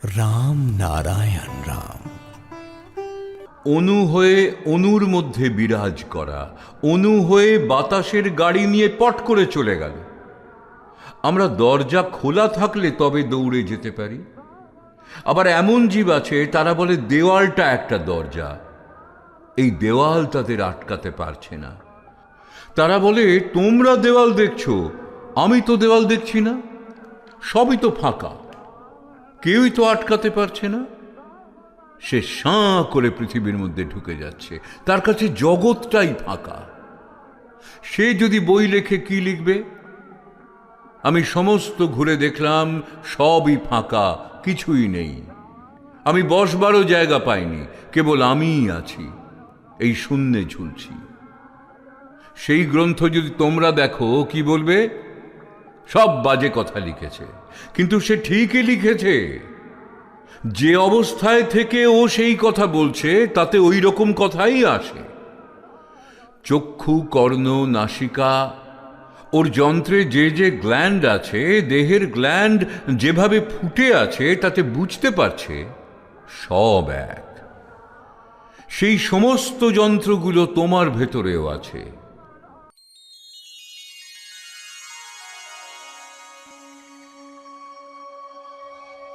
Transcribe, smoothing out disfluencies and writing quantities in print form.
রাম নারায়ণ রাম। অনু হয়ে অনুর মধ্যে বিরাজ করা, অনু হয়ে বাতাসের গাড়ি নিয়ে পট করে চলে গেল। আমরা দরজা খোলা থাকলে তবে দৌড়ে যেতে পারি। আবার এমন জীব আছে তারা বলে দেওয়ালটা একটা দরজা, এই দেওয়াল তাদের আটকাতে পারছে না। তারা বলে তোমরা দেওয়াল দেখছো, আমি তো দেওয়াল দেখছি না, সবই তো ফাঁকা, কেউই তো আটকাতে পারছে না। সে সাঁ করে পৃথিবীর মধ্যে ঢুকে যাচ্ছে, তার কাছে জগৎটাই ফাঁকা। সে যদি বই লেখে কি লিখবে? আমি সমস্ত ঘুরে দেখলাম, সবই ফাঁকা, কিছুই নেই। আমি বসবারও জায়গা পাইনি, কেবল আমিই আছি, এই শূন্যে ঝুলছি। সেই গ্রন্থ যদি তোমরা দেখো, কি বলবে? সব বাজে কথা লিখেছে। কিন্তু সে ঠিকই লিখেছে। যে অবস্থায় থেকে ও সেই কথা বলছে তাতে ওই রকম কথাই আসে। চক্ষু, কর্ণ, নাসিকা, ওর যন্ত্রে যে যে গ্ল্যান্ড আছে, দেহের গ্ল্যান্ড যেভাবে ফুটে আছে তাতে বুঝতে পারছে সব এক। সেই সমস্ত যন্ত্রগুলো তোমার ভেতরেও আছে।